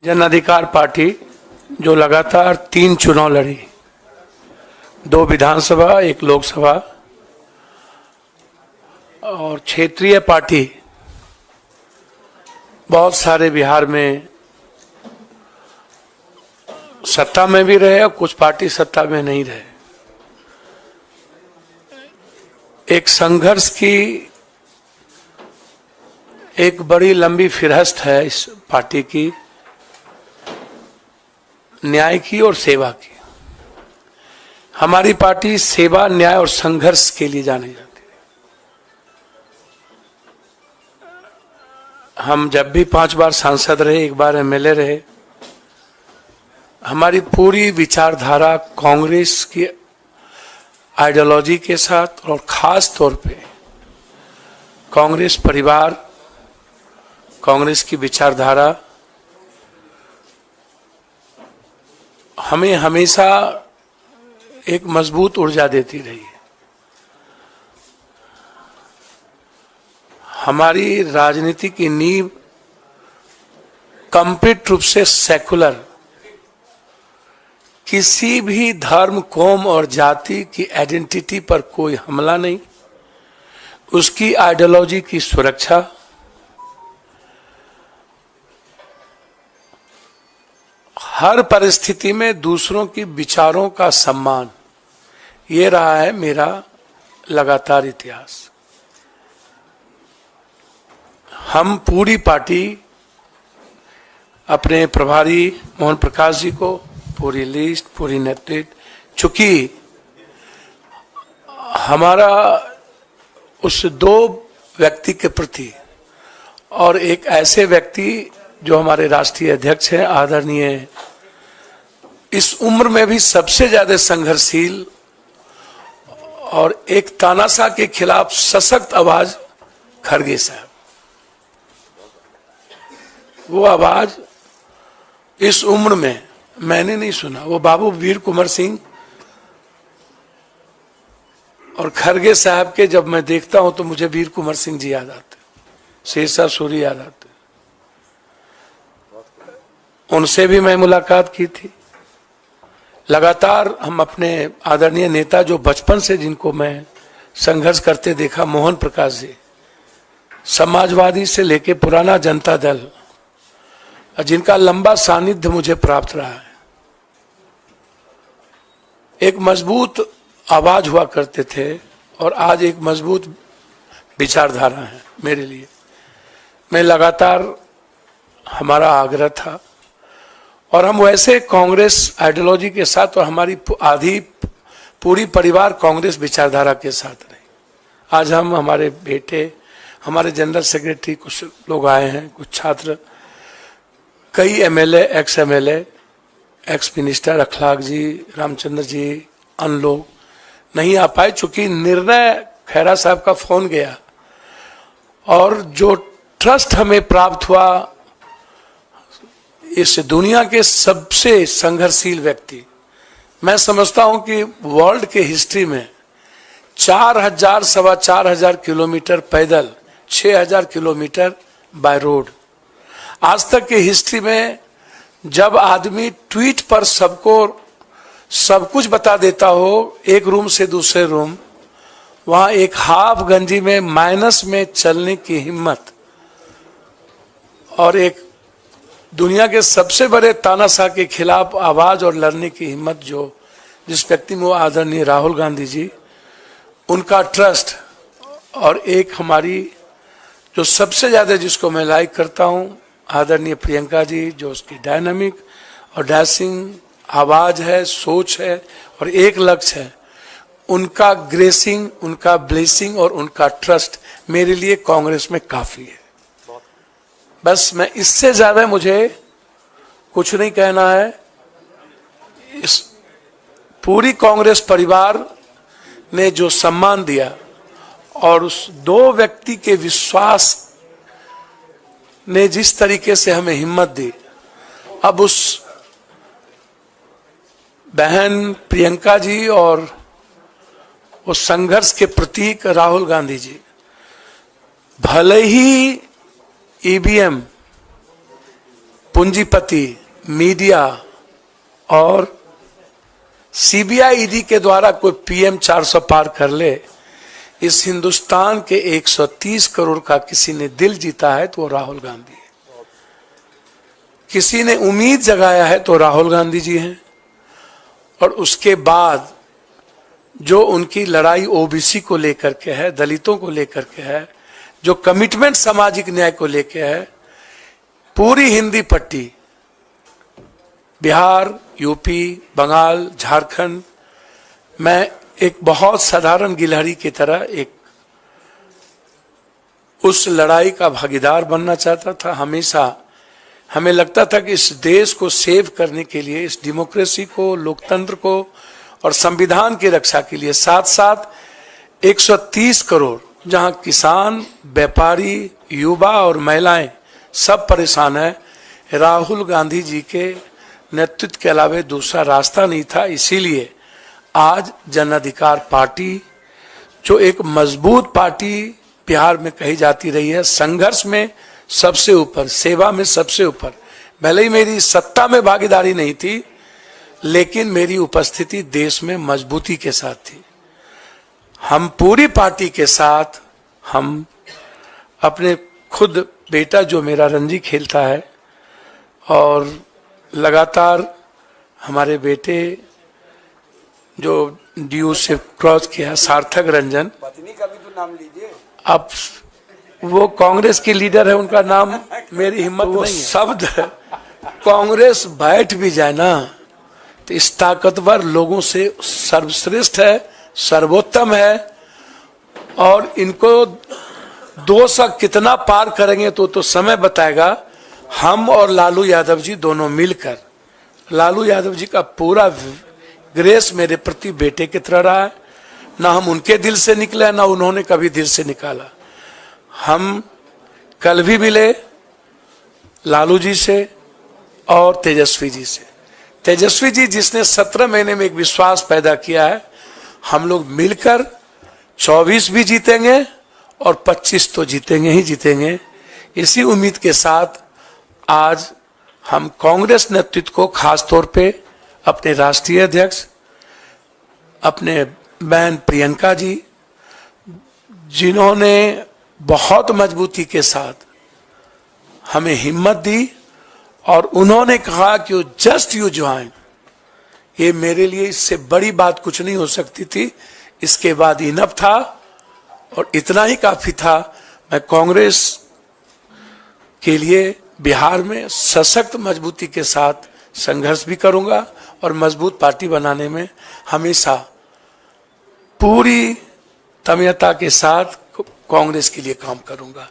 जन अधिकार पार्टी जो लगातार 3 चुनाव लड़ी, 2 विधानसभा 1 लोकसभा, और क्षेत्रीय पार्टी बहुत सारे बिहार में सत्ता में भी रहे और कुछ पार्टी सत्ता में नहीं रहे। एक संघर्ष की एक बड़ी लंबी फिरहस्त है इस पार्टी की, न्याय की और सेवा की। हमारी पार्टी सेवा, न्याय और संघर्ष के लिए जानी जाती है। हम जब भी 5 बार सांसद रहे, 1 बार एमएलए रहे, हमारी पूरी विचारधारा कांग्रेस की आइडियोलॉजी के साथ और खास तौर पे कांग्रेस परिवार, कांग्रेस की विचारधारा हमें हमेशा एक मजबूत ऊर्जा देती रही है। हमारी राजनीति की नींव कंप्लीट रूप से सेकुलर, किसी भी धर्म, कौम और जाति की आइडेंटिटी पर कोई हमला नहीं, उसकी आइडियोलॉजी की सुरक्षा, हर परिस्थिति में दूसरों की विचारों का सम्मान, ये रहा है मेरा लगातार इतिहास। हम पूरी पार्टी अपने प्रभारी मोहन प्रकाश जी को पूरी लिस्ट, पूरी नेतृत्व, चूंकि हमारा उस 2 व्यक्ति के प्रति और एक ऐसे व्यक्ति जो हमारे राष्ट्रीय अध्यक्ष हैं, आदरणीय, इस उम्र में भी सबसे ज्यादा संघर्षशील और एक तानाशाह के खिलाफ सशक्त आवाज खड़गे साहब। वो आवाज इस उम्र में मैंने नहीं सुना। वो बाबू वीर कुंवर सिंह और खड़गे साहब के जब मैं देखता हूं तो मुझे वीर कुंवर सिंह जी याद आते, शेरशाह सूरी याद आते। उनसे भी मैं मुलाकात की थी। लगातार हम अपने आदरणीय नेता जो बचपन से जिनको मैं संघर्ष करते देखा, मोहन प्रकाश जी, समाजवादी से लेके पुराना जनता दल, जिनका लंबा सानिध्य मुझे प्राप्त रहा है, एक मजबूत आवाज हुआ करते थे और आज एक मजबूत विचारधारा है मेरे लिए। मैं लगातार, हमारा आग्रह था और हम वैसे कांग्रेस आइडियोलॉजी के साथ और हमारी आधी पूरी परिवार कांग्रेस विचारधारा के साथ रहे। आज हम, हमारे बेटे, हमारे जनरल सेक्रेटरी, कुछ लोग आए हैं, कुछ छात्र, कई MLA, ex MLA, ex minister अखलाक जी, रामचंद्र जी, अन्य लोग नहीं आ पाए, चूंकि निर्णय खैरा साहब का फोन गया और जो ट्रस्ट हमें प्राप्त हुआ इस दुनिया के सबसे संघर्षशील व्यक्ति, मैं समझता हूं कि वर्ल्ड के हिस्ट्री में 4000, 4,500 किलोमीटर पैदल, 6000 किलोमीटर बाय रोड, आज तक के हिस्ट्री में जब आदमी ट्वीट पर सबको सब कुछ बता देता हो, एक रूम से दूसरे रूम, वहां एक हाफ गंजी में माइनस में चलने की हिम्मत और एक दुनिया के सबसे बड़े तानाशाह के खिलाफ आवाज और लड़ने की हिम्मत जो जिस व्यक्ति में, वो आदरणीय राहुल गांधी जी, उनका ट्रस्ट, और एक हमारी जो सबसे ज्यादा जिसको मैं लाइक करता हूं, आदरणीय प्रियंका जी, जो उसकी डायनामिक और डैशिंग आवाज है, सोच है और एक लक्ष्य है, उनका ग्रेसिंग, उनका ब्लेसिंग और उनका ट्रस्ट मेरे लिए कांग्रेस में काफी है। बस मैं इससे ज्यादा मुझे कुछ नहीं कहना है। इस पूरी कांग्रेस परिवार ने जो सम्मान दिया और उस 2 व्यक्ति के विश्वास ने जिस तरीके से हमें हिम्मत दी, अब उस बहन प्रियंका जी और उस संघर्ष के प्रतीक राहुल गांधी जी, भले ही ईवीएम पूंजीपति, मीडिया और सीबीआई ईडी के द्वारा कोई पीएम 400 पार कर ले, इस हिंदुस्तान के 130 करोड़ का किसी ने दिल जीता है तो वो राहुल गांधी है। किसी ने उम्मीद जगाया है तो राहुल गांधी जी हैं। और उसके बाद जो उनकी लड़ाई ओबीसी को लेकर के है, दलितों को लेकर के है, जो कमिटमेंट सामाजिक न्याय को लेकर है, पूरी हिंदी पट्टी बिहार, यूपी, बंगाल, झारखंड, मैं एक बहुत साधारण गिलहरी की तरह एक उस लड़ाई का भागीदार बनना चाहता था। हमेशा हमें लगता था कि इस देश को सेव करने के लिए, इस डेमोक्रेसी को, लोकतंत्र को और संविधान की रक्षा के लिए साथ साथ 130 करोड़, जहां किसान, व्यापारी, युवा और महिलाएं सब परेशान है, राहुल गांधी जी के नेतृत्व के अलावा दूसरा रास्ता नहीं था। इसीलिए आज जन अधिकार पार्टी, जो एक मजबूत पार्टी बिहार में कही जाती रही है, संघर्ष में सबसे ऊपर, सेवा में सबसे ऊपर, भले ही मेरी सत्ता में भागीदारी नहीं थी, लेकिन मेरी उपस्थिति देश में मजबूती के साथ थी। हम पूरी पार्टी के साथ, हम अपने खुद बेटा जो मेरा रणजी खेलता है और लगातार हमारे बेटे जो डीयू से क्रॉस किया, सार्थक रंजन, पत्नी का भी तो नाम लीजिए। अब वो कांग्रेस की लीडर है, उनका नाम मेरी हिम्मत नहीं है। शब्द कांग्रेस बैठ भी जाए ना तो इस ताकतवर लोगों से सर्वश्रेष्ठ है, सर्वोत्तम है, और इनको 200 कितना पार करेंगे तो समय बताएगा। हम और लालू यादव जी दोनों मिलकर, लालू यादव जी का पूरा ग्रेस मेरे प्रति बेटे की तरह रहा है, ना हम उनके दिल से निकले ना उन्होंने कभी दिल से निकाला। हम कल भी मिले लालू जी से और तेजस्वी जी से। तेजस्वी जी जिसने 17 महीने में एक विश्वास पैदा किया है, हम लोग मिलकर 24 भी जीतेंगे और 25 तो जीतेंगे ही जीतेंगे। इसी उम्मीद के साथ आज हम कांग्रेस नेतृत्व को, खास तौर पे अपने राष्ट्रीय अध्यक्ष, अपने बहन प्रियंका जी, जिन्होंने बहुत मजबूती के साथ हमें हिम्मत दी और उन्होंने कहा कि जस्ट यू ज्वाइन, ये मेरे लिए इससे बड़ी बात कुछ नहीं हो सकती थी। इसके बाद इनफ था और इतना ही काफी था। मैं कांग्रेस के लिए बिहार में सशक्त मजबूती के साथ संघर्ष भी करूंगा और मजबूत पार्टी बनाने में हमेशा पूरी तन्मयता के साथ कांग्रेस के लिए काम करूंगा।